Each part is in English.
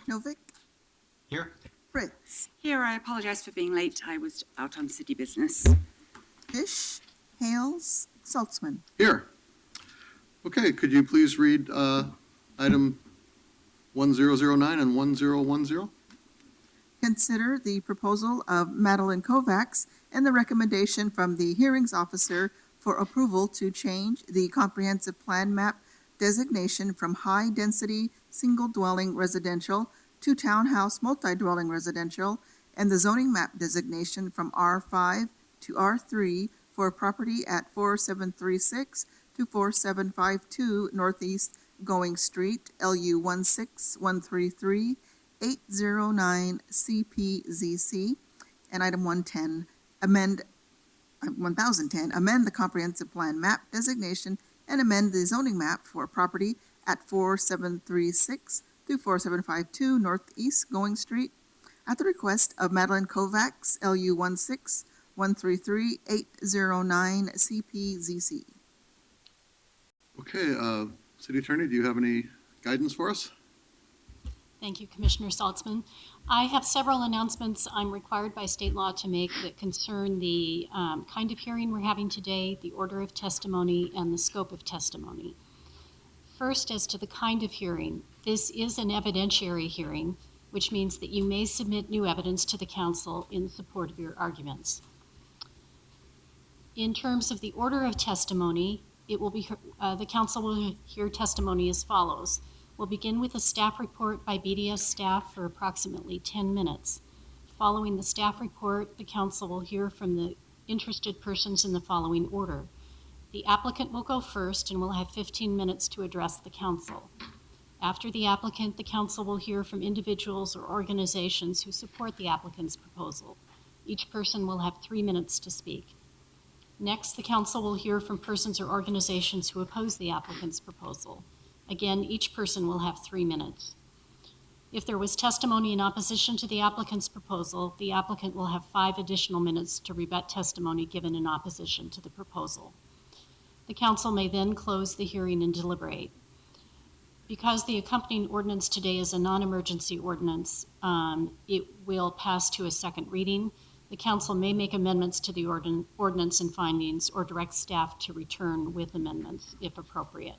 Novick, Here. Fritz, Here, I apologize for being late. I was out on city business. Fish, Hales, Saltzman. Here. Okay, could you please read item 1009 and 1010? Consider the proposal of Madeline Kovacs and the recommendation from the hearings officer for approval to change the comprehensive plan map designation from high-density single-dwelling residential to townhouse multi-dwelling residential, and the zoning map designation from R5 to R3 for property at 4736 to 4752 Northeast Going Street, LU 16133, 809 CPZC. And item 1010, amend the comprehensive plan map designation and amend the zoning map for property at 4736 through 4752 Northeast Going Street at the request of Madeline Kovacs, LU 16133, 809 CPZC. Okay, City Attorney, do you have any guidance for us? Thank you, Commissioner Saltzman. I have several announcements I'm required by state law to make that concern the kind of hearing we're having today, the order of testimony, and the scope of testimony. First, as to the kind of hearing, this is an evidentiary hearing, which means that you may submit new evidence to the council in support of your arguments. In terms of the order of testimony, it will be the council will hear testimony as follows. We'll begin with a staff report by BDS staff for approximately 10 minutes. Following the staff report, the council will hear from the interested persons in the following order. The applicant will go first and will have 15 minutes to address the council. After the applicant, the council will hear from individuals or organizations who support the applicant's proposal. Each person will have 3 minutes to speak. Next, the council will hear from persons or organizations who oppose the applicant's proposal. Again, each person will have 3 minutes. If there was testimony in opposition to the applicant's proposal, the applicant will have 5 additional minutes to rebut testimony given in opposition to the proposal. The council may then close the hearing and deliberate. Because the accompanying ordinance today is a non-emergency ordinance, it will pass to a second reading. The council may make amendments to the ordinance and findings or direct staff to return with amendments if appropriate.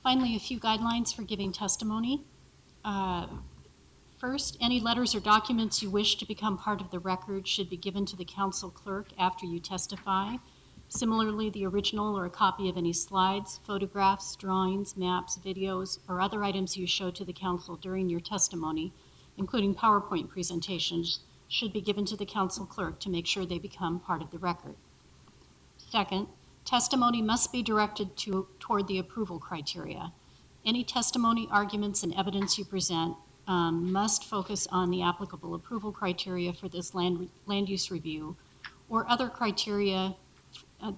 Finally, a few guidelines for giving testimony. First, any letters or documents you wish to become part of the record should be given to the council clerk after you testify. Similarly, the original or a copy of any slides, photographs, drawings, maps, videos, or other items you show to the council during your testimony, including PowerPoint presentations, should be given to the council clerk to make sure they become part of the record. Second, testimony must be directed toward the approval criteria. Any testimony, arguments, and evidence you present must focus on the applicable approval criteria for this land use review or other criteria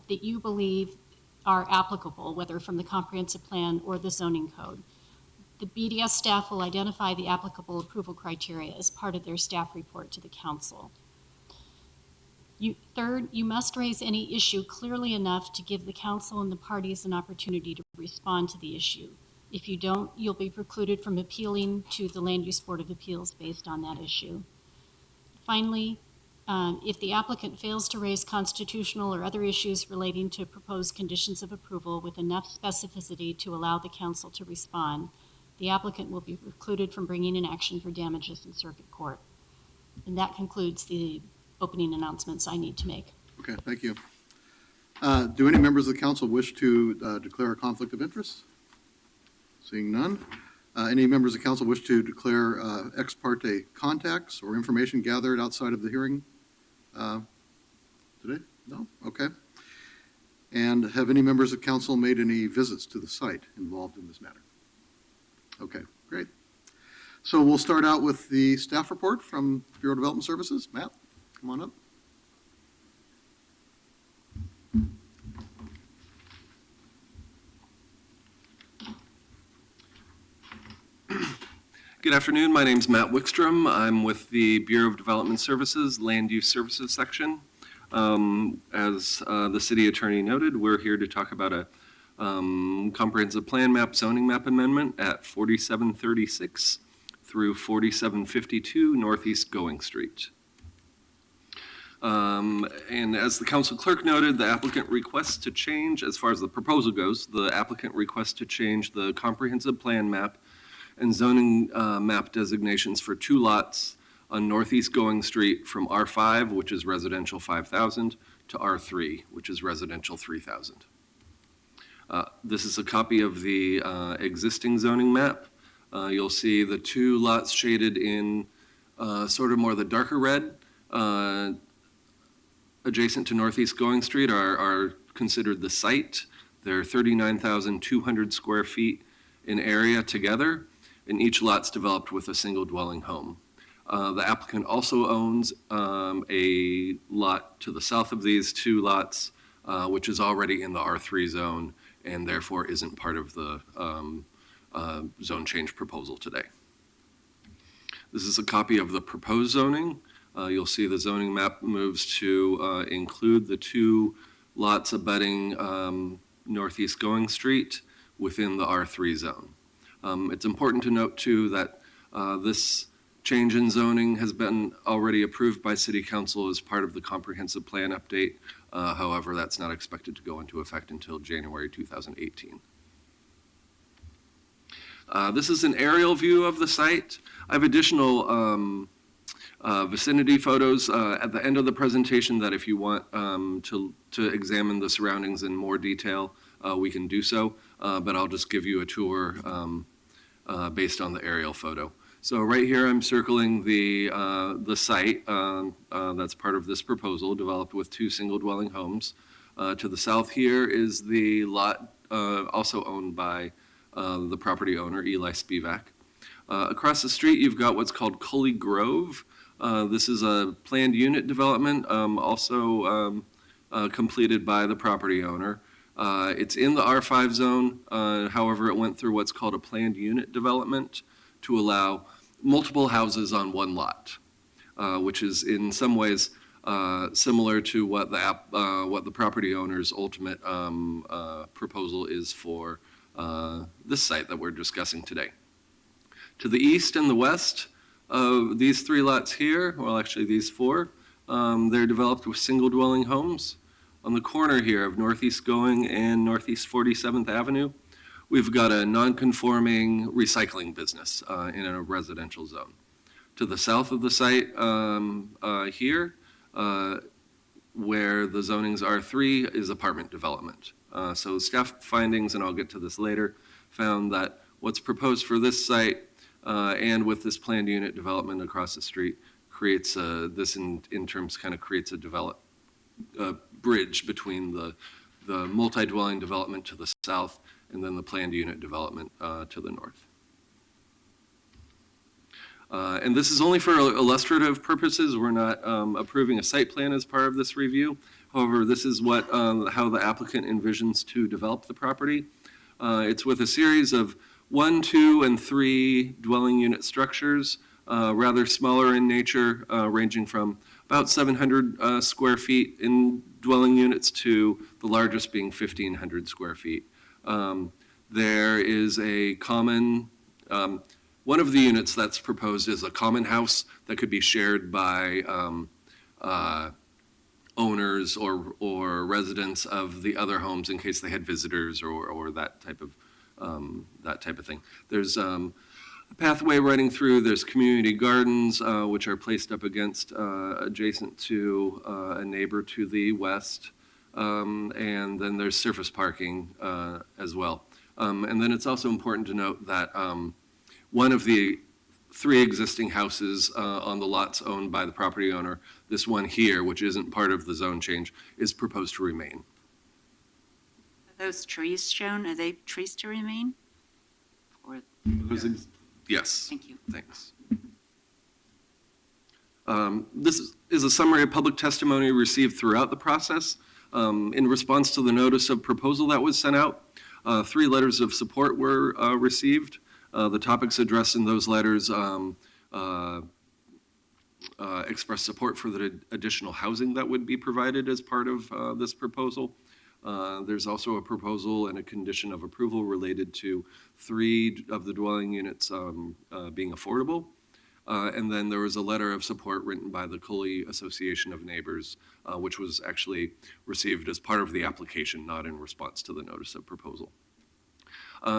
that you believe are applicable, whether from the comprehensive plan or the zoning code. The BDS staff will identify the applicable approval criteria as part of their staff report to the council. Third, you must raise any issue clearly enough to give the council and the parties an opportunity to respond to the issue. If you don't, you'll be precluded from appealing to the Land Use Board of Appeals based on that issue. Finally, if the applicant fails to raise constitutional or other issues relating to proposed conditions of approval with enough specificity to allow the council to respond, the applicant will be precluded from bringing an action for damages in circuit court. And that concludes the opening announcements I need to make. Okay, thank you. Do any members of the council wish to declare a conflict of interest? Seeing none. Any members of the council wish to declare ex parte contacts or information gathered outside of the hearing today? No? Okay. And have any members of council made any visits to the site involved in this matter? Okay, great. So we'll start out with the staff report from Bureau of Development Services. Matt, come on up. Good afternoon. My name is Matt Wickstrom. I'm with the Bureau of Development Services, Land Use Services section. As the city attorney noted, we're here to talk about a comprehensive plan map zoning map amendment at 4736 through 4752 Northeast Going Street. And as the council clerk noted, the applicant requests to change, as far as the proposal goes, the applicant requests to change the comprehensive plan map and zoning map designations for 2 lots on Northeast Going Street from R5, which is residential 5,000, to R3, which is residential 3,000. This is a copy of the existing zoning map. You'll see the 2 lots shaded in sort of more the darker red, adjacent to Northeast Going Street are considered the site. They're 39,200 square feet in area together, and each lot's developed with a single dwelling home. The applicant also owns a lot to the south of these 2 lots, which is already in the R3 zone and therefore isn't part of the zone change proposal today. This is a copy of the proposed zoning. You'll see the zoning map moves to include the 2 lots abutting Northeast Going Street within the R3 zone. It's important to note, too, that this change in zoning has been already approved by City Council as part of the comprehensive plan update. However, that's not expected to go into effect until January 2018. This is an aerial view of the site. I have additional vicinity photos at the end of the presentation that if you want to examine the surroundings in more detail, we can do so, but I'll just give you a tour based on the aerial photo. So right here I'm circling the site that's part of this proposal, developed with 2 single dwelling homes. To the south here is the lot also owned by the property owner, Eli Spivak. Across the street you've got what's called Cully Grove. This is a planned unit development, also completed by the property owner. It's in the R5 zone, however, it went through what's called a planned unit development to allow multiple houses on 1 lot, which is in some ways similar to what the property owner's ultimate proposal is for this site that we're discussing today. To the east and the west, these 3 lots here, well, actually these 4, they're developed with single dwelling homes. On the corner here of Northeast Going and Northeast 47th Avenue, we've got a non-conforming recycling business in a residential zone. To the south of the site here, where the zonings R3 is apartment development. So staff findings, and I'll get to this later, found that what's proposed for this site and with this planned unit development across the street creates this in terms kind of creates a bridge between the multi-dwelling development to the south and then the planned unit development to the north. And this is only for illustrative purposes. We're not approving a site plan as part of this review. However, this is what how the applicant envisions to develop the property. It's with a series of 1, 2, and 3 dwelling unit structures, rather smaller in nature, ranging from about 700 square feet in dwelling units to the largest being 1,500 square feet. There is a common, one of the units that's proposed is a common house that could be shared by owners or residents of the other homes in case they had visitors or that type of thing. There's a pathway running through. There's community gardens, which are placed up against, adjacent to a neighbor to the west. And then there's surface parking as well. And then it's also important to note that one of the 3 existing houses on the lots owned by the property owner, this one here, which isn't part of the zone change, is proposed to remain. Are those trees shown, are they trees to remain? Or, Yes. thank you. Thanks. This is a summary of public testimony received throughout the process. In response to the notice of proposal that was sent out, 3 letters of support were received. The topics addressed in those letters express support for the additional housing that would be provided as part of this proposal. There's also a proposal and a condition of approval related to 3 of the dwelling units being affordable. And then there was a letter of support written by the Cully Association of Neighbors, which was actually received as part of the application, not in response to the notice of proposal.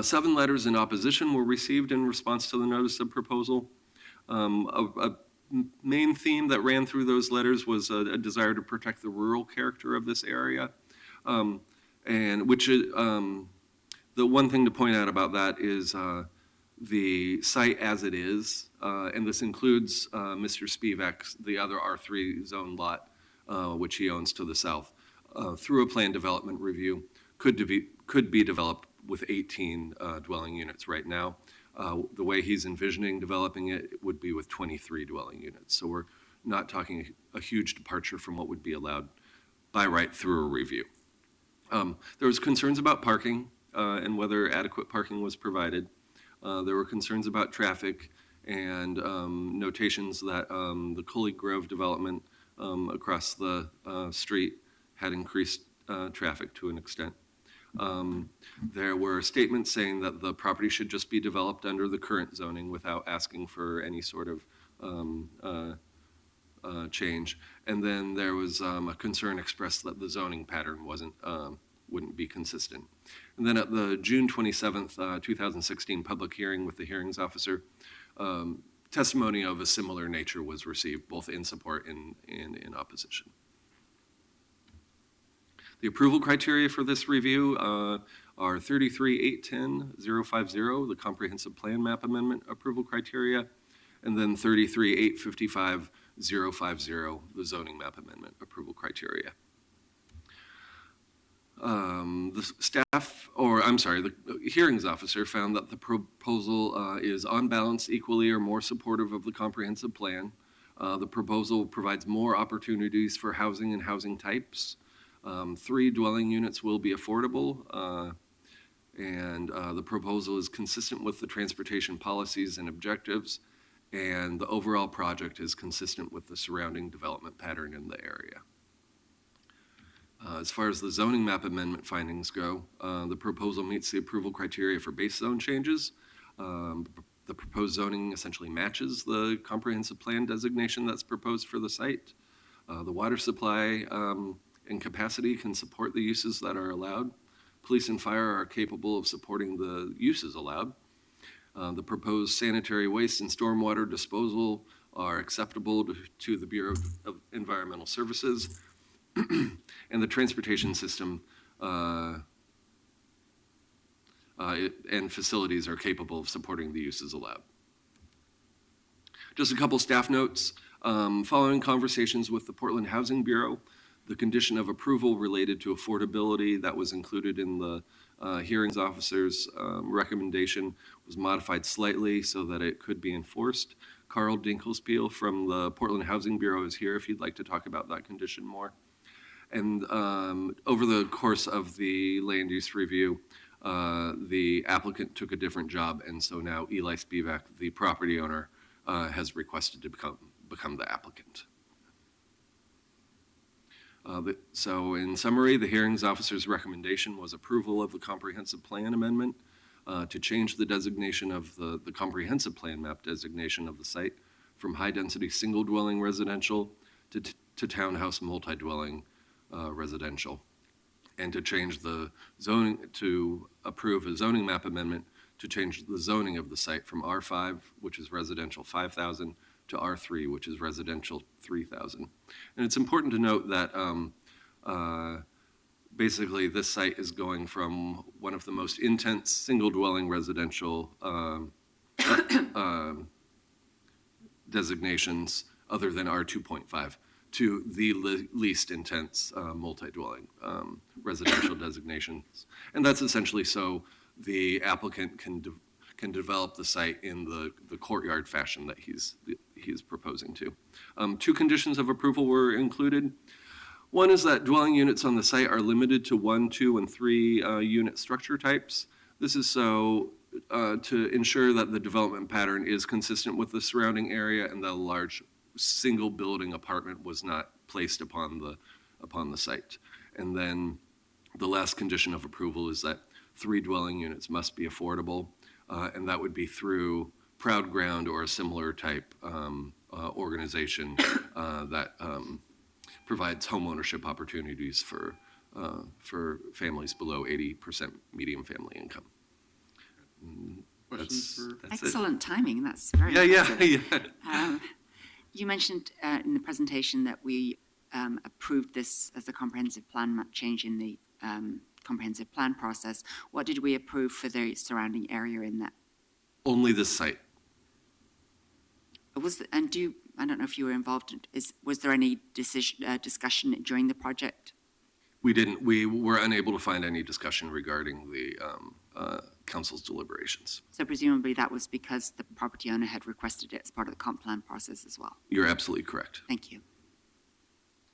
7 letters in opposition were received in response to the notice of proposal. A main theme that ran through those letters was a desire to protect the rural character of this area. And which the one thing to point out about that is the site as it is, and this includes Mr. Spivak's, the other R3 zone lot, which he owns to the south, through a plan development review, could be developed with 18 dwelling units right now. The way he's envisioning developing it would be with 23 dwelling units. So we're not talking a huge departure from what would be allowed by right through a review. There was concerns about parking and whether adequate parking was provided. There were concerns about traffic and notations that the Cully Grove development across the street had increased traffic to an extent. There were statements saying that the property should just be developed under the current zoning without asking for any sort of change. And then there was a concern expressed that the zoning pattern wouldn't be consistent. And then at the June 27th, 2016 public hearing with the hearings officer, testimony of a similar nature was received, both in support and in opposition. The approval criteria for this review are 33-810-050, the comprehensive plan map amendment approval criteria, and then 33-855-050, the zoning map amendment approval criteria. The hearings officer found that the proposal is on balance equally or more supportive of the comprehensive plan. The proposal provides more opportunities for housing and housing types. 3 dwelling units will be affordable, and the proposal is consistent with the transportation policies and objectives, and the overall project is consistent with the surrounding development pattern in the area. As far as the zoning map amendment findings go, the proposal meets the approval criteria for base zone changes. The proposed zoning essentially matches the comprehensive plan designation that's proposed for the site. The water supply and capacity can support the uses that are allowed. Police and fire are capable of supporting the uses allowed. The proposed sanitary waste and stormwater disposal are acceptable to the Bureau of Environmental Services. And the transportation system and facilities are capable of supporting the uses allowed. Just a couple staff notes. Following conversations with the Portland Housing Bureau, the condition of approval related to affordability that was included in the hearings officer's recommendation was modified slightly so that it could be enforced. Carl Dinkelspiel from the Portland Housing Bureau is here if you'd like to talk about that condition more. And over the course of the land use review, the applicant took a different job, and so now Eli Spivak, the property owner, has requested to become the applicant. So in summary, the hearings officer's recommendation was approval of the comprehensive plan amendment to change the designation of the comprehensive plan map designation of the site from high-density single-dwelling residential to townhouse multi-dwelling residential, and to change the zoning, to approve a zoning map amendment to change the zoning of the site from R5, which is residential 5,000, to R3, which is residential 3,000. And it's important to note that basically this site is going from one of the most intense single-dwelling residential designations other than R2.5 to the least intense multi-dwelling residential designations. And that's essentially so the applicant can develop the site in the courtyard fashion that he's proposing to. 2 conditions of approval were included. One is that dwelling units on the site are limited to 1, 2, and 3 unit structure types. This is so to ensure that the development pattern is consistent with the surrounding area and that a large single building apartment was not placed upon the site. And then The last condition of approval is that 3 dwelling units must be affordable, and that would be through Proud Ground or a similar type organization that provides homeownership opportunities for families below 80% median family income. Questions for? That's it. Excellent timing, that's very Yeah, impressive. yeah. You mentioned in the presentation that we approved this as a comprehensive plan change in the comprehensive plan process. What did we approve for the surrounding area in that? Only this site. I don't know if you were involved, was there any discussion during the project? We were unable to find any discussion regarding the council's deliberations. So presumably that was because the property owner had requested it as part of the comp plan process as well. You're absolutely correct. Thank you.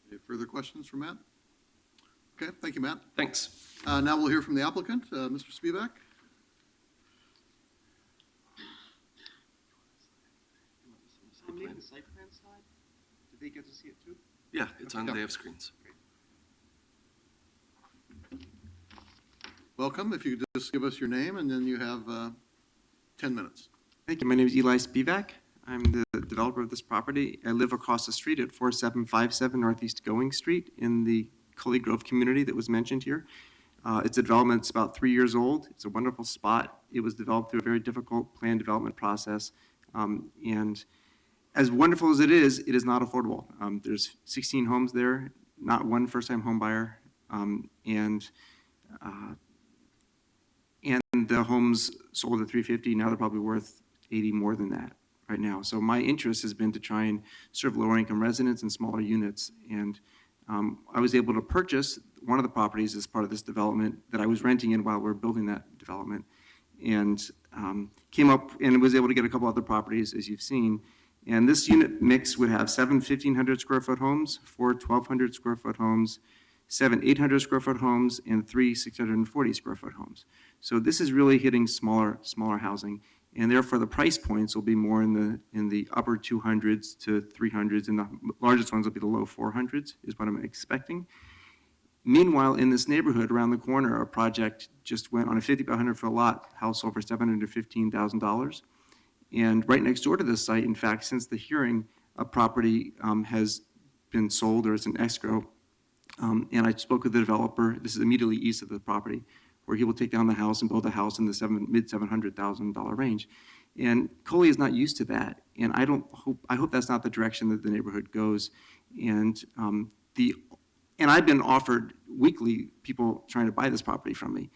Any further questions for Matt? Okay, thank you, Matt. Thanks. Now we'll hear from the applicant, Mr. Spivak. Leave the site plan slide? Did they get to see it too? Yeah, it's on, they have screens. Welcome. If you could just give us your name, and then you have 10 minutes. Thank you. My name is Eli Spivak. I'm the developer of this property. I live across the street at 4757 Northeast Going Street in the Cully Grove community that was mentioned here. It's a development that's about 3 years old. It's a wonderful spot. It was developed through a very difficult plan development process. And as wonderful as it is not affordable. There's 16 homes there, not one first-time home buyer. And the homes sold at $350,000, now they're probably worth $80,000 more than that right now. So my interest has been to try and serve lower-income residents in smaller units. And I was able to purchase one of the properties as part of this development that I was renting in while we were building that development. And came up and was able to get a couple other properties, as you've seen. And this unit mix would have 7 1,500 square foot homes, 4 1,200 square foot homes, 7 800 square foot homes, and 3 640 square foot homes. So this is really hitting smaller housing, and therefore the price points will be more in the upper 200s to 300s, and the largest ones will be the low 400s, is what I'm expecting. Meanwhile, in this neighborhood around the corner, a project just went on a 50 by 100 foot lot, house sold for $715,000. And right next door to this site, in fact, since the hearing, a property has been sold, or it's an escrow. And I spoke with the developer. This is immediately east of the property, where he will take down the house and build a house in the mid $700,000 range. And Coley is not used to that, and I hope that's not the direction that the neighborhood goes. And I've been offered weekly people trying to buy this property from me.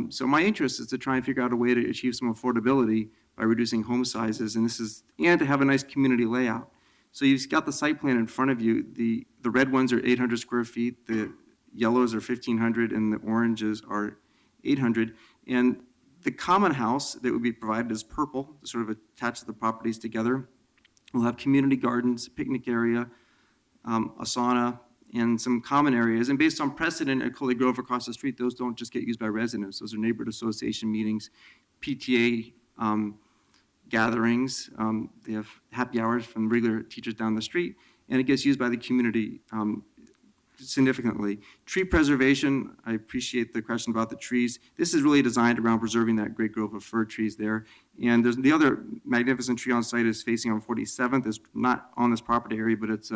So my interest is to try and figure out a way to achieve some affordability by reducing home sizes, and to have a nice community layout. So you've got the site plan in front of you. The red ones are 800 square feet, the yellows are 1,500, and the oranges are 800. And the common house that would be provided is purple, to sort of attach the properties together. We'll have community gardens, picnic area, a sauna, and some common areas. And based on precedent at Cully Grove across the street, those don't just get used by residents. Those are neighborhood association meetings, PTA gatherings. They have happy hours from regular teachers down the street, and it gets used by the community significantly. Tree preservation, I appreciate the question about the trees. This is really designed around preserving that great grove of fir trees there. And there's the other magnificent tree on site is facing on 47th. It's not on this property area, but it's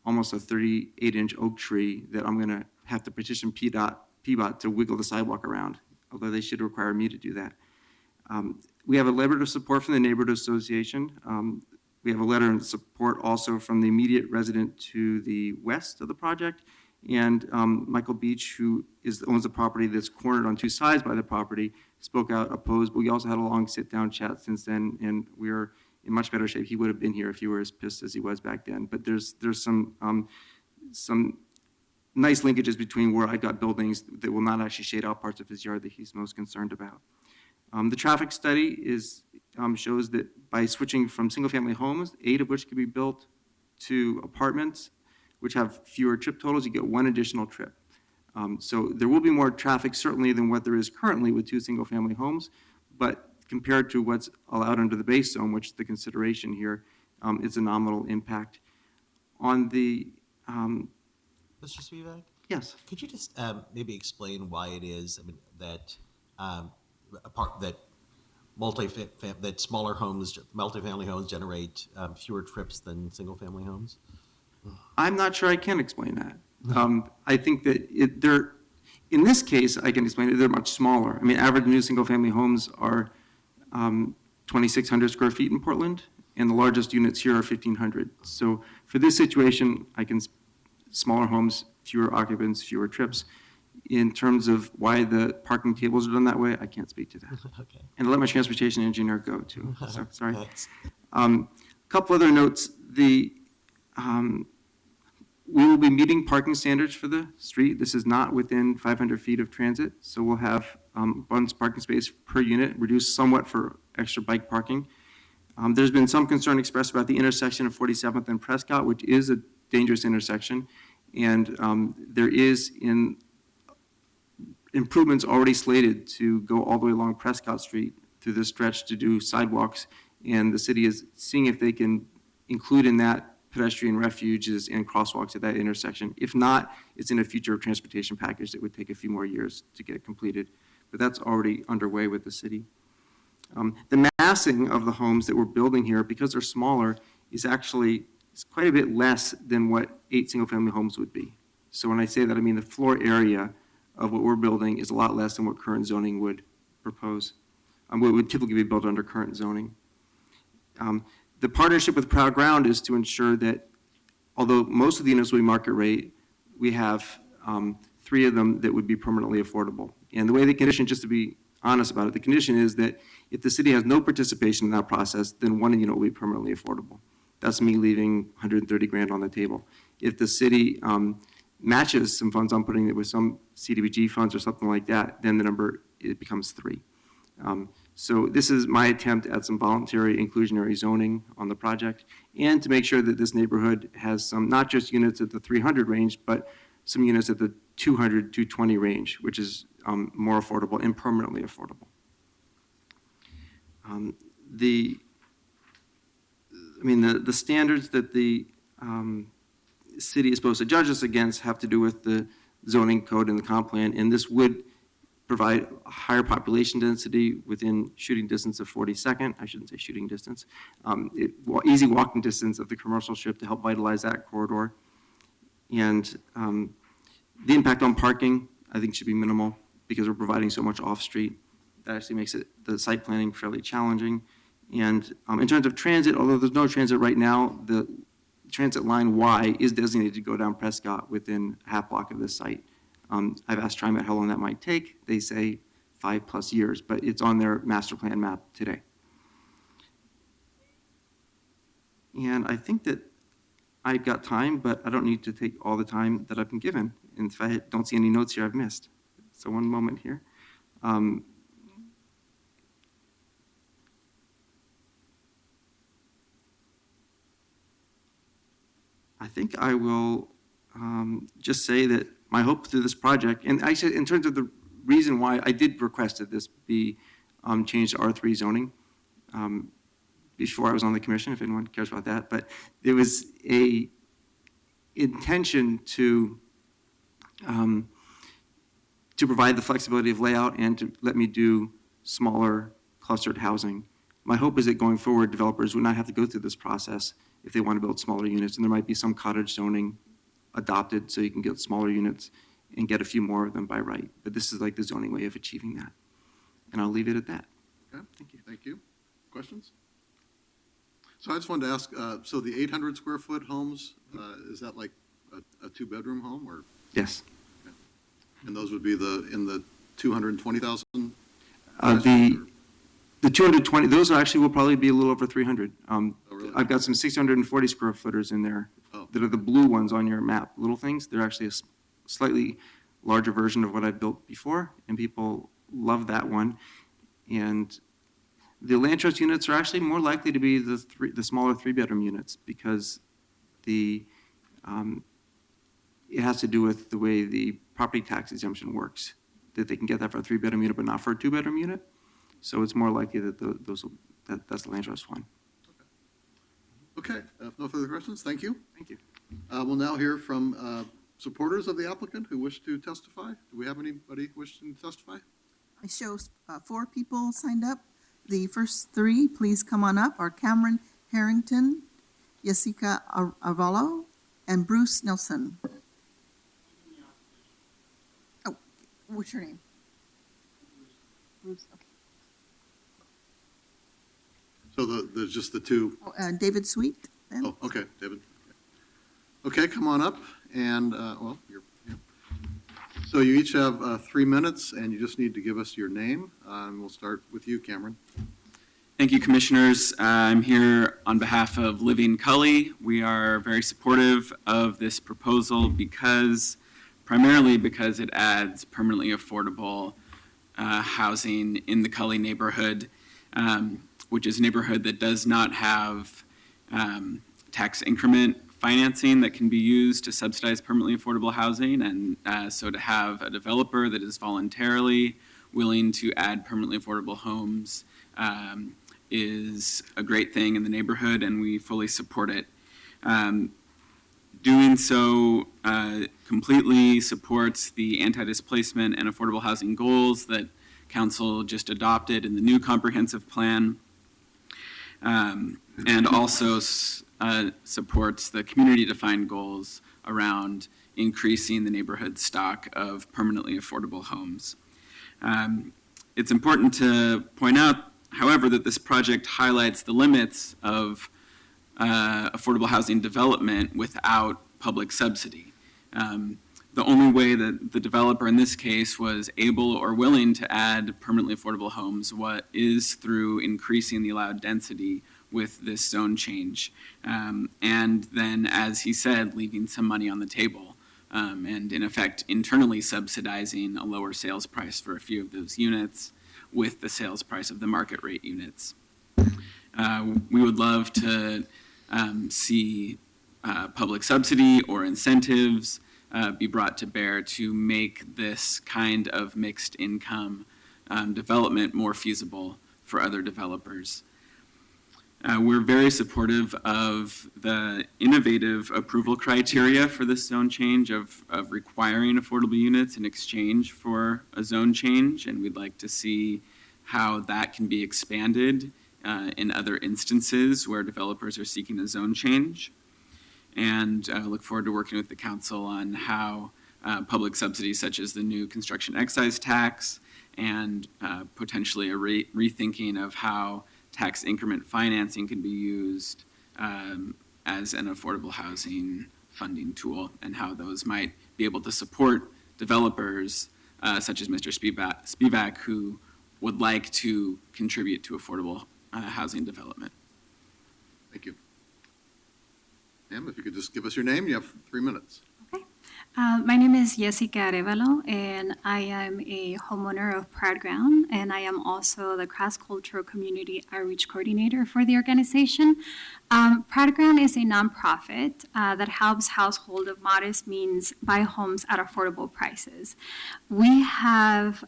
almost a 38-inch oak tree that I'm gonna have to petition PBOT to wiggle the sidewalk around, although they should require me to do that. We have a letter of support from the Neighborhood Association. We have a letter of support also from the immediate resident to the west of the project. And Michael Beach, who owns the property that's cornered on two sides by the property, spoke out opposed. But we also had a long sit-down chat since then, and we're in much better shape. He would have been here if he were as pissed as he was back then. But there's some nice linkages between where I got buildings that will not actually shade out parts of his yard that he's most concerned about. The traffic study shows that by switching from single-family homes, 8 of which could be built, to apartments, which have fewer trip totals, you get 1 additional trip. So there will be more traffic certainly than what there is currently with 2 single-family homes, but compared to what's allowed under the base zone, which is the consideration here, it's a nominal impact. On the Mr. Spivak, Yes. Could you just maybe explain why it is, I mean, that that that smaller homes, multifamily homes generate fewer trips than single-family homes? I'm not sure I can explain that. I think that in this case, I can explain it, they're much smaller. I mean, average new single-family homes are 2,600 square feet in Portland, and the largest units here are 1,500. So for this situation, smaller homes, fewer occupants, fewer trips. In terms of why the parking tables are done that way, I can't speak to that. Okay. And I'll let my transportation engineer go too. So, sorry. Thanks. Couple other notes. We will be meeting parking standards for the street. This is not within 500 feet of transit, so we'll have one parking space per unit, reduced somewhat for extra bike parking. There's been some concern expressed about the intersection of 47th and Prescott, which is a dangerous intersection, and there is improvements already slated to go all the way along Prescott Street through this stretch to do sidewalks, and the city is seeing if they can include in that pedestrian refuges and crosswalks at that intersection. If not, it's in a future transportation package that would take a few more years to get completed, but that's already underway with the city. The massing of the homes that we're building here, because they're smaller, is quite a bit less than what 8 single-family homes would be. So when I say that, I mean the floor area of what we're building is a lot less than what current zoning would propose, what would typically be built under current zoning. The partnership with Proud Ground is to ensure that, although most of the units will be market rate, we have 3 of them that would be permanently affordable. And the way the condition, just to be honest about it, the condition is that if the city has no participation in that process, then 1 unit will be permanently affordable. That's me leaving 130 grand on the table. If the city matches some funds I'm putting it with some CDBG funds or something like that, then it becomes 3. So this is my attempt at some voluntary inclusionary zoning on the project, and to make sure that this neighborhood has some, not just units at the 300 range, but some units at the 200, 220 range, which is more affordable and permanently affordable. The standards that the city is supposed to judge us against have to do with the zoning code and the comp plan, and this would provide a higher population density within shooting distance of 42nd. I shouldn't say shooting distance. Easy walking distance of the commercial strip to help vitalize that corridor. And the impact on parking, I think, should be minimal because we're providing so much off-street. That actually makes the site planning fairly challenging. And in terms of transit, although there's no transit right now, the transit line Y is designated to go down Prescott within a half block of this site. I've asked TriMet how long that might take. They say 5+ years, but it's on their master plan map today. And I think that I've got time, but I don't need to take all the time that I've been given. And if I don't see any notes here, I've missed. So one moment here. I think I will just say that my hope through this project, and actually in terms of the reason why I did request that this be changed to R3 zoning before I was on the commission, if anyone cares about that, but there was a intention to provide the flexibility of layout and to let me do smaller clustered housing. My hope is that going forward, developers would not have to go through this process if they want to build smaller units, and there might be some cottage zoning adopted so you can get smaller units and get a few more of them by right. But this is like the zoning way of achieving that. And I'll leave it at that. Okay, thank you. Questions? So I just wanted to ask, so the 800 square foot homes, is that like a 2-bedroom home or? Yes. And those would be in the 220,000? The 220, those actually will probably be a little over 300. Really? I've got some 640 square footers in there that are the blue ones on your map, little things. They're actually a slightly larger version of what I've built before, and people love that one. And the land trust units are actually more likely to be the smaller 3-bedroom units because it has to do with the way the property tax exemption works, that they can get that for a 3-bedroom unit but not for a 2-bedroom unit. So it's more likely that that's the land trust one. Okay, if no further questions, thank you. Thank you. We'll now hear from supporters of the applicant who wish to testify? Do we have anybody wishing to testify? I show 4 people signed up. The first 3, please come on up, are Cameron Harrington, Jessica Arvalo, and Bruce Nelson. Oh, what's your name? Bruce, okay. So there's just the two. Oh, David Sweet, then? Oh, okay, David. Okay, come on up, and, well, you're. So you each have 3 minutes, and you just need to give us your name, and we'll start with you, Cameron. Thank you, Commissioners. I'm here on behalf of Living Cully. We are very supportive of this proposal primarily because it adds permanently affordable housing in the Cully neighborhood, which is a neighborhood that does not have tax increment financing that can be used to subsidize permanently affordable housing. And so to have a developer that is voluntarily willing to add permanently affordable homes is a great thing in the neighborhood, and we fully support it. Doing so completely supports the anti-displacement and affordable housing goals that Council just adopted in the new comprehensive plan, and also supports the community-defined goals around increasing the neighborhood stock of permanently affordable homes. It's important to point out, however, that this project highlights the limits of affordable housing development without public subsidy. The only way that the developer in this case was able or willing to add permanently affordable homes is through increasing the allowed density with this zone change. And then, as he said, leaving some money on the table and in effect internally subsidizing a lower sales price for a few of those units with the sales price of the market rate units. We would love to see public subsidy or incentives be brought to bear to make this kind of mixed income development more feasible for other developers. We're very supportive of the innovative approval criteria for this zone change of requiring affordable units in exchange for a zone change, and we'd like to see how that can be expanded in other instances where developers are seeking a zone change. And I look forward to working with the council on how public subsidies such as the new construction excise tax and potentially a rethinking of how tax increment financing can be used as an affordable housing funding tool, and how those might be able to support developers such as Mr. Spivak, who would like to contribute to affordable housing development. Thank you. Ma'am, if you could just give us your name, you have 3 minutes. Okay. My name is Jessica Arevalo, and I am a homeowner of Proud Ground, and I am also the cross-cultural community outreach coordinator for the organization. Proud Ground is a nonprofit that helps households of modest means buy homes at affordable prices. We have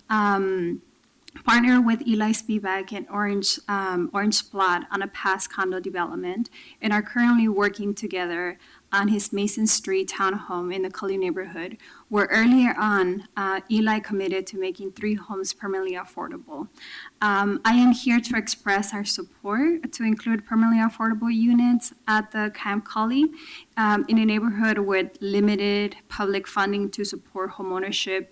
partnered with Eli Spivak and Orange Plot on a past condo development, and are currently working together on his Mason Street townhome in the Cully neighborhood, where earlier on, Eli committed to making 3 homes permanently affordable. I am here to express our support to include permanently affordable units at the Camp Cully in a neighborhood with limited public funding to support homeownership.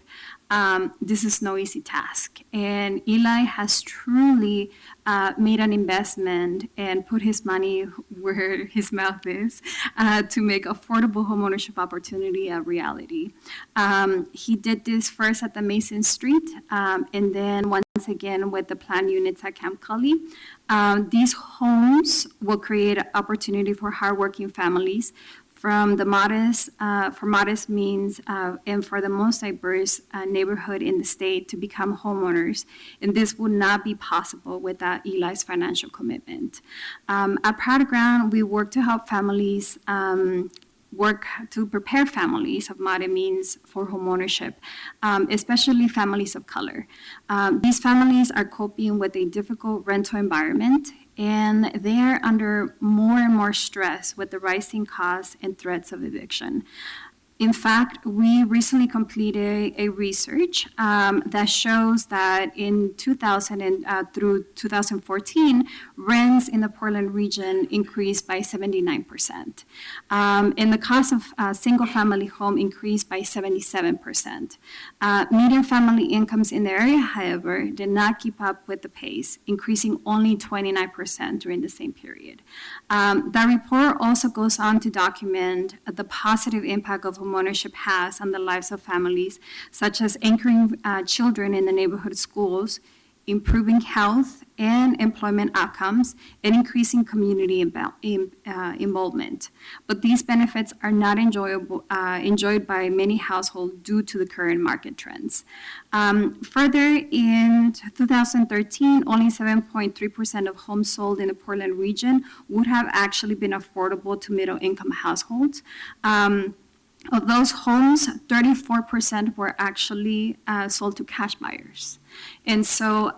This is no easy task, and Eli has truly made an investment and put his money where his mouth is to make affordable homeownership opportunity a reality. He did this first at the Mason Street, and then once again with the planned units at Camp Cully. These homes will create an opportunity for hardworking families from the modest means and for the most diverse neighborhood in the state to become homeowners. And this would not be possible without Eli's financial commitment. At Proud Ground, we work to help families work to prepare families of moderate means for homeownership, especially families of color. These families are coping with a difficult rental environment, and they are under more and more stress with the rising costs and threats of eviction. In fact, we recently completed a research that shows that in 2000 through 2014, rents in the Portland region increased by 79%. And the cost of single-family home increased by 77%. Median family incomes in the area, however, did not keep up with the pace, increasing only 29% during the same period. The report also goes on to document the positive impact of homeownership has on the lives of families, such as anchoring children in the neighborhood schools, improving health and employment outcomes, and increasing community involvement. But these benefits are not enjoyed by many households due to the current market trends. Further, in 2013, only 7.3% of homes sold in the Portland region would have actually been affordable to middle-income households. Of those homes, 34% were actually sold to cash buyers. And so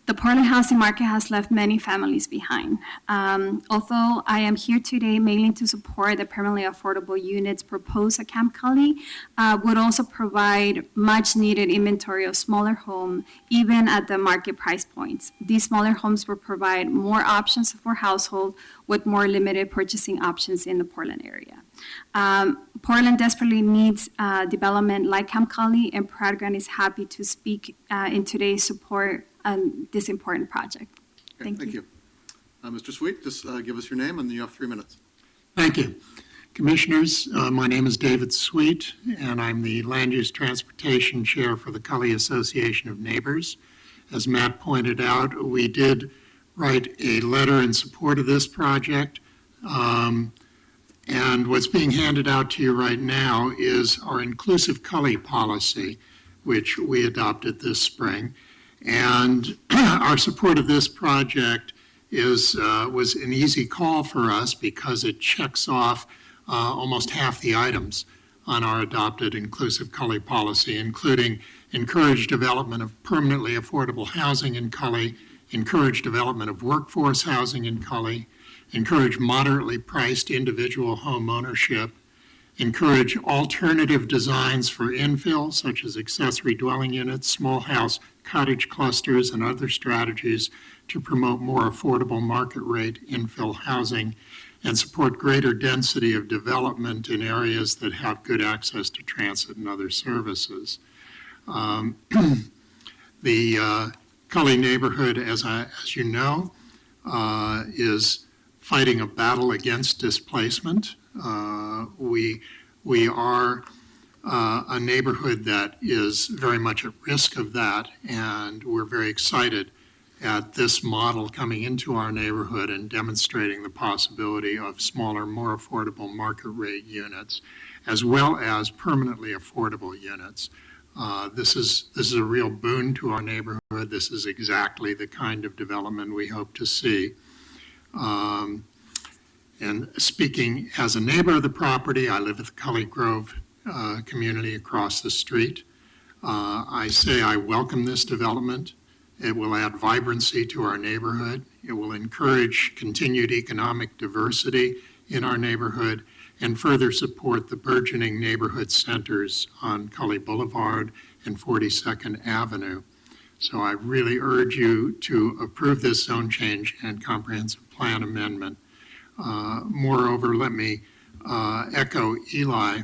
the Portland housing market has left many families behind. Although I am here today mainly to support the permanently affordable units proposed at Camp Cully, would also provide much-needed inventory of smaller homes, even at the market price points. These smaller homes will provide more options for households with more limited purchasing options in the Portland area. Portland desperately needs development like Camp Cully, and Pratt Grant is happy to speak in today's support on this important project. Okay, Thank you. Mr. Sweet, just give us your name, and you have 3 minutes. Thank you. Commissioners, my name is David Sweet, and I'm the Land Use Transportation Chair for the Cully Association of Neighbors. As Matt pointed out, we did write a letter in support of this project. And what's being handed out to you right now is our inclusive Cully policy, which we adopted this spring. And our support of this project was an easy call for us because it checks off almost half the items on our adopted inclusive Cully policy, including encourage development of permanently affordable housing in Cully, encourage development of workforce housing in Cully, encourage moderately priced individual home ownership, encourage alternative designs for infill, such as accessory dwelling units, small house cottage clusters, and other strategies to promote more affordable market rate infill housing, and support greater density of development in areas that have good access to transit and other services. The Cully neighborhood, as you know, is fighting a battle against displacement. We are a neighborhood that is very much at risk of that, and we're very excited at this model coming into our neighborhood and demonstrating the possibility of smaller, more affordable market rate units, as well as permanently affordable units. This is a real boon to our neighborhood. This is exactly the kind of development we hope to see. And speaking as a neighbor of the property, I live at the Cully Grove community across the street. I say I welcome this development. It will add vibrancy to our neighborhood. It will encourage continued economic diversity in our neighborhood and further support the burgeoning neighborhood centers on Cully Boulevard and 42nd Avenue. So I really urge you to approve this zone change and comprehensive plan amendment. Moreover, let me echo Eli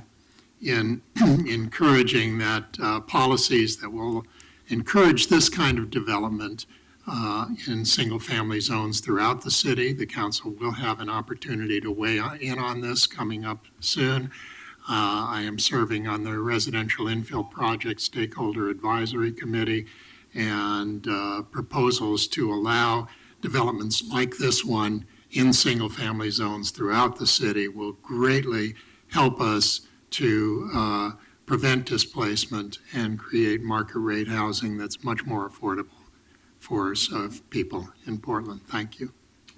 in encouraging that policies that will encourage this kind of development in single-family zones throughout the city. The council will have an opportunity to weigh in on this coming up soon. I am serving on the Residential Infill Project Stakeholder Advisory Committee, and proposals to allow developments like this one in single-family zones throughout the city will greatly help us to prevent displacement and create market rate housing that's much more affordable for people in Portland. Thank you.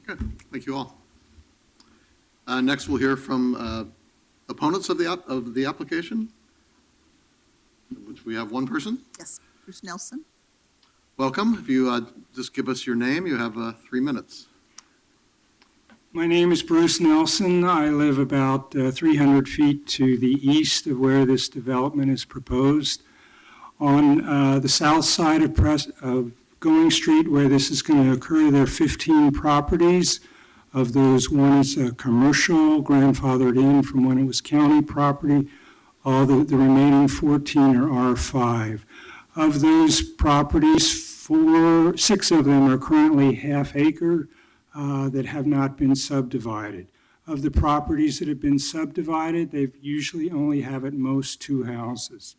Okay, thank you all. Next, we'll hear from opponents of the application, which we have one person. Yes, Bruce Nelson. Welcome. If you just give us your name, you have 3 minutes. My name is Bruce Nelson. I live about 300 feet to the east of where this development is proposed. On the south side of Going Street, where this is going to occur, there are 15 properties. Of those, one is a commercial, grandfathered in from when it was county property. All the remaining 14 are R5. Of those properties, 6 of them are currently half-acre that have not been subdivided. Of the properties that have been subdivided, they usually only have at most 2 houses.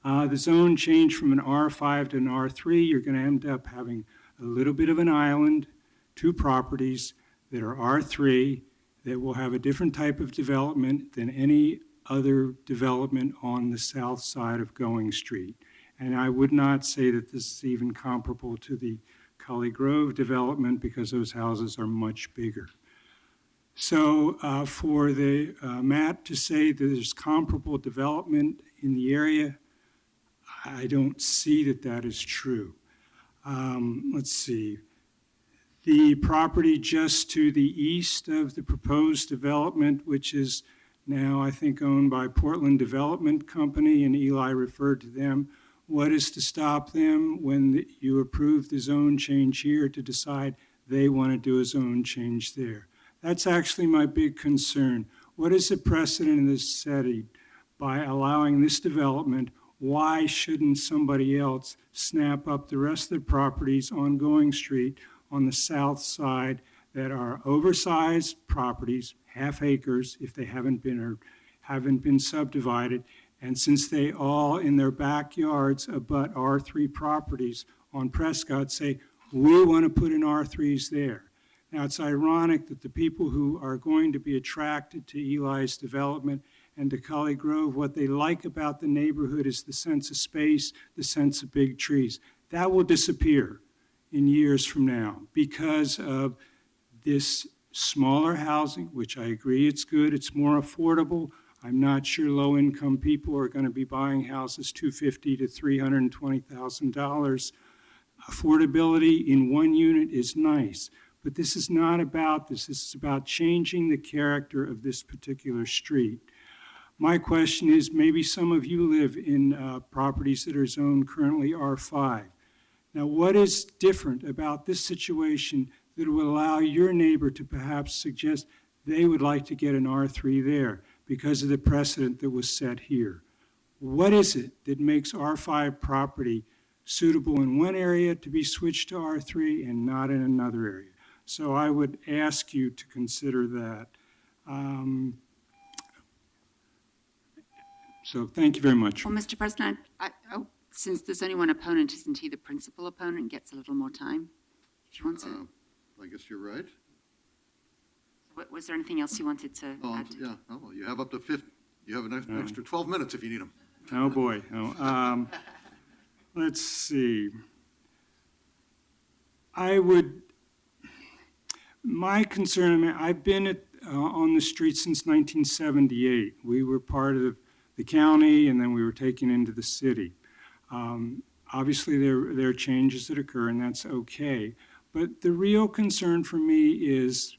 The zone change from an R5 to an R3, you're going to end up having a little bit of an island, 2 properties that are R3 that will have a different type of development than any other development on the south side of Going Street. And I would not say that this is even comparable to the Cully Grove development because those houses are much bigger. So for the map to say that there's comparable development in the area, I don't see that that is true. Let's see. The property just to the east of the proposed development, which is now, I think, owned by Portland Development Company, and Eli referred to them. What is to stop them when you approve the zone change here to decide they want to do a zone change there? That's actually my big concern. What is the precedent in this setting by allowing this development? Why shouldn't somebody else snap up the rest of the properties on Going Street on the south side that are oversized properties, half acres if they haven't been subdivided, and since they all in their backyards abut R3 properties on Prescott say, we want to put in R3s there. Now, it's ironic that the people who are going to be attracted to Eli's development and to Cully Grove, what they like about the neighborhood is the sense of space, the sense of big trees. That will disappear in years from now because of this smaller housing, which I agree it's good, it's more affordable. I'm not sure low-income people are going to be buying houses $250,000 to $320,000. Affordability in one unit is nice, but this is not about this. This is about changing the character of this particular street. My question is, maybe some of you live in properties that are zoned currently R5. Now, what is different about this situation that would allow your neighbor to perhaps suggest they would like to get an R3 there because of the precedent that was set here? What is it that makes R5 property suitable in one area to be switched to R3 and not in another area? So I would ask you to consider that. So thank you very much. Well, Mr. President, since there's only one opponent, isn't he the principal opponent, gets a little more time if he wants it? I guess you're right. Was there anything else you wanted to add? Yeah, oh, well, you have up to 50. You have an extra 12 minutes if you need them. Oh, boy. Oh, let's see. My concern, I've been on the street since 1978. We were part of the county, and then we were taken into the city. Obviously, there are changes that occur, and that's okay. But the real concern for me is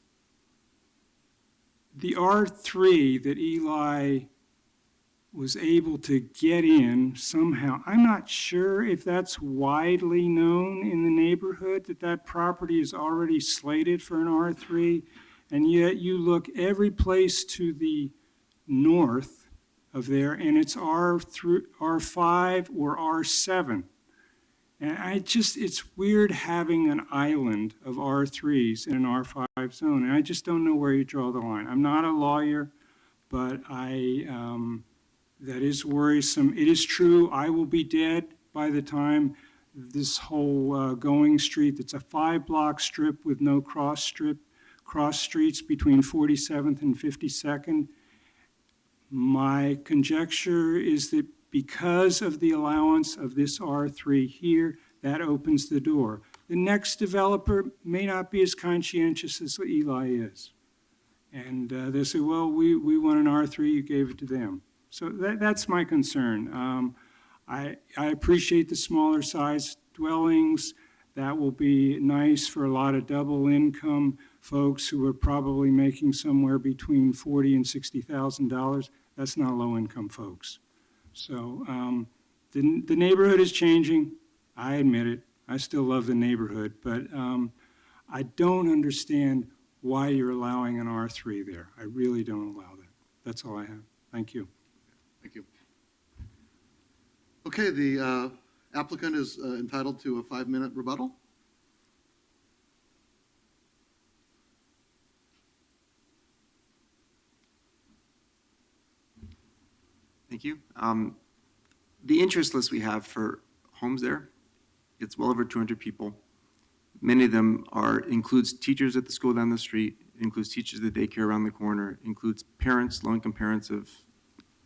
the R3 that Eli was able to get in somehow. I'm not sure if that's widely known in the neighborhood, that property is already slated for an R3, and yet you look every place to the north of there, and it's R5 or R7. And it's weird having an island of R3s in an R5 zone, and I just don't know where you draw the line. I'm not a lawyer, but that is worrisome. It is true, I will be dead by the time this whole Going Street, it's a 5-block strip with no cross streets between 47th and 52nd. My conjecture is that because of the allowance of this R3 here, that opens the door. The next developer may not be as conscientious as Eli is. And they say, well, we want an R3, you gave it to them. So that's my concern. I appreciate the smaller size dwellings. That will be nice for a lot of double income folks who are probably making somewhere between $40,000 and $60,000. That's not low-income folks. So the neighborhood is changing. I admit it. I still love the neighborhood, but I don't understand why you're allowing an R3 there. I really don't allow that. That's all I have. Thank you. Thank you. Okay, the applicant is entitled to a 5-minute rebuttal. Thank you. The interest list we have for homes there, it's well over 200 people. Many of them includes teachers at the school down the street, includes teachers at the daycare around the corner, includes parents, low-income parents of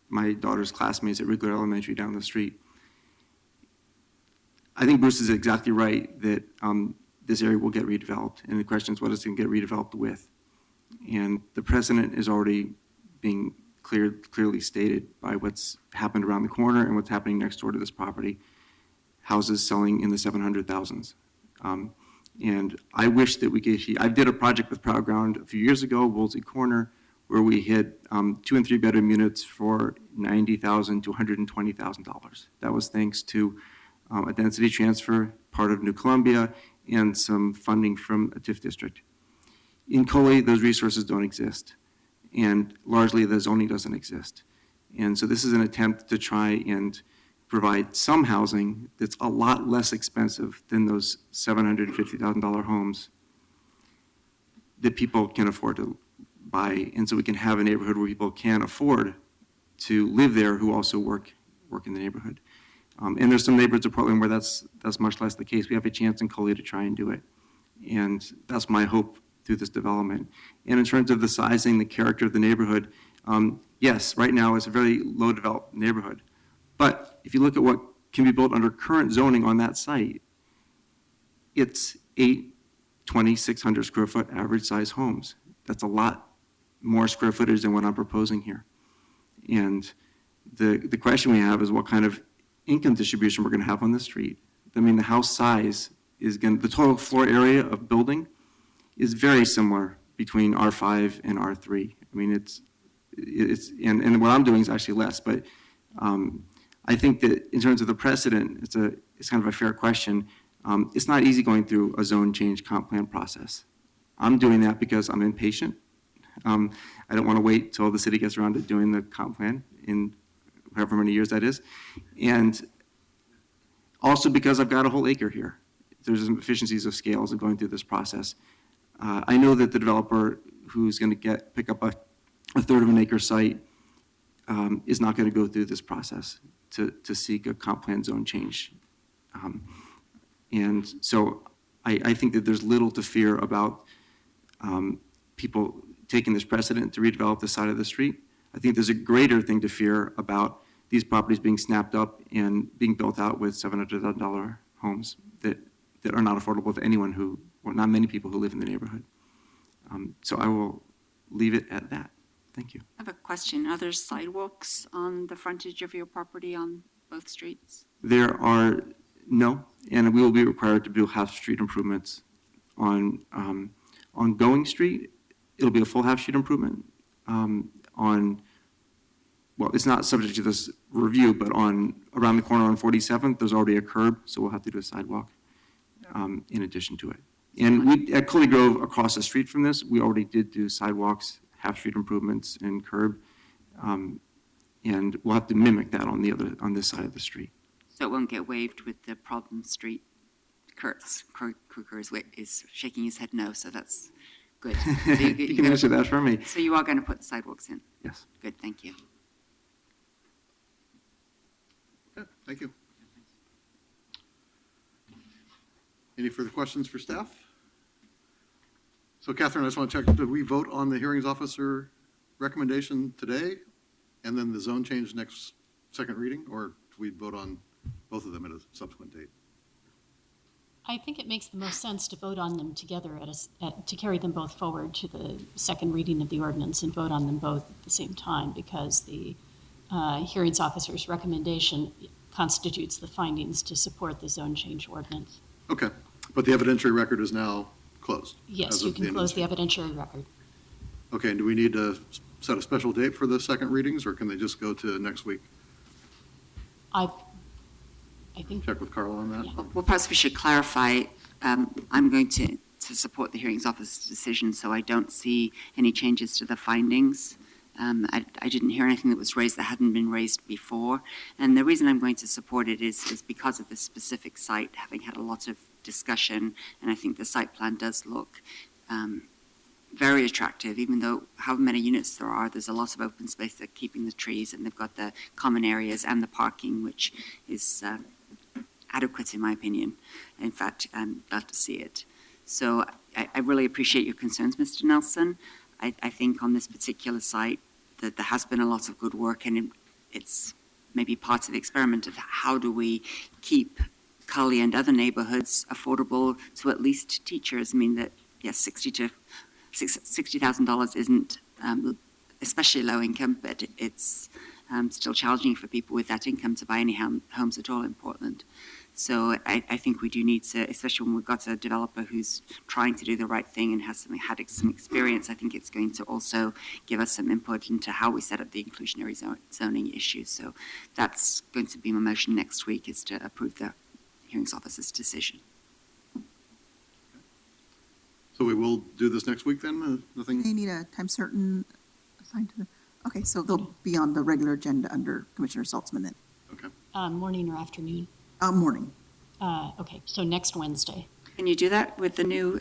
my daughter's classmates at Wrigley Elementary down the street. I think Bruce is exactly right that this area will get redeveloped, and the question is what it's going to get redeveloped with. And the precedent is already being clearly stated by what's happened around the corner and what's happening next door to this property. Houses selling in the 700,000s. And I wish that we could, I did a project with Proud Ground a few years ago, Woolsey Corner, where we hit 2 and 3 bedroom units for $90,000 to $120,000. That was thanks to a density transfer, part of New Columbia, and some funding from a TIF district. In Coley, those resources don't exist, and largely the zoning doesn't exist. And so this is an attempt to try and provide some housing that's a lot less expensive than those $750,000 homes that people can afford to buy. And so we can have a neighborhood where people can afford to live there who also work in the neighborhood. And there's some neighborhoods of Portland where that's much less the case. We have a chance in Coley to try and do it. And that's my hope through this development. And in terms of the sizing, the character of the neighborhood, yes, right now it's a very low developed neighborhood. But if you look at what can be built under current zoning on that site, it's 2,600 square foot average size homes. That's a lot more square footage than what I'm proposing here. And the question we have is what kind of income distribution we're going to have on the street. I mean, the house size is the total floor area of building is very similar between R5 and R3. I mean, and what I'm doing is actually less, but I think that in terms of the precedent, it's kind of a fair question. It's not easy going through a zone change comp plan process. I'm doing that because I'm impatient. I don't want to wait till the city gets around to doing the comp plan in however many years that is. And also because I've got a whole acre here. There's some efficiencies of scales of going through this process. I know that the developer who's going to pick up a third of an acre site is not going to go through this process to seek a comp plan zone change. And so I think that there's little to fear about people taking this precedent to redevelop the side of the street. I think there's a greater thing to fear about these properties being snapped up and being built out with $700,000 homes that are not affordable to anyone not many people who live in the neighborhood. So I will leave it at that. Thank you. I have a question. Are there sidewalks on the frontage of your property on both streets? There are no, and we will be required to do half-street improvements on Going Street. It'll be a full half-street improvement. Well, it's not subject to this review, but around the corner on 47th, there's already a curb, so we'll have to do a sidewalk in addition to it. And at Coley Grove, across the street from this, we already did do sidewalks, half-street improvements, and curb. And we'll have to mimic that on this side of the street. So it won't get waived with the problem street. Kurt's is shaking his head no, so that's good. So You can answer that for me. So you are going to put the sidewalks in? Yes. Good, thank you. Okay, thank you. Any further questions for staff? So Catherine, I just want to check, did we vote on the hearings officer recommendation today and then the zone change next second reading, or do we vote on both of them at a subsequent date? I think it makes the most sense to vote on them together to carry them both forward to the second reading of the ordinance and vote on them both at the same time, because the hearings officer's recommendation constitutes the findings to support the zone change ordinance. Okay, but the evidentiary record is now closed? Yes, as you of can end of close the June? evidentiary record. Okay, and do we need to set a special date for the second readings, or can they just go to next week? I think, Check with Carla on that? Yeah. Well, perhaps we should clarify, I'm going to support the hearings officer's decision, so I don't see any changes to the findings. I didn't hear anything that was raised that hadn't been raised before. And the reason I'm going to support it is because of the specific site, having had a lot of discussion, and I think the site plan does look very attractive, even though however many units there are, there's a lot of open space. They're keeping the trees, and they've got the common areas and the parking, which is adequate in my opinion. In fact, I'd love to see it. So I really appreciate your concerns, Mr. Nelson. I think on this particular site that there has been a lot of good work, and it's maybe part of the experiment of how do we keep Cully and other neighborhoods affordable to at least teachers. I mean that, yes, $60,000 isn't especially low income, but it's still challenging for people with that income to buy any homes at all in Portland. So I think we do need to, especially when we've got a developer who's trying to do the right thing and has had some experience, I think it's going to also give us some input into how we set up the inclusionary zoning issues. So that's going to be my motion next week, is to approve the hearings officer's decision. So we will do this next week then? Nothing? They need a time certain assigned to them. Okay, so they'll be on the regular agenda under Commissioner Saltzman then. Okay. morning or afternoon. Morning. Okay, so next Wednesday. Can you do that with the new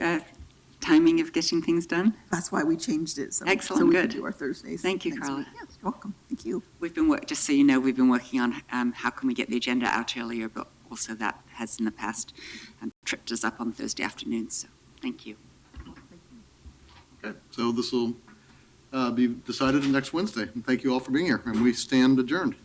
timing of getting things done? That's why we changed it. So Excellent, we can good. do our Thursdays. Thank you, next Carla. week. Yes, you're welcome. Thank you. We've been, just so you know, we've been working on how can we get the agenda out earlier, but also that has in the past tripped us up on Thursday afternoons. So thank you. Okay, so this will be decided next Wednesday. And thank you all for being here, and we stand adjourned.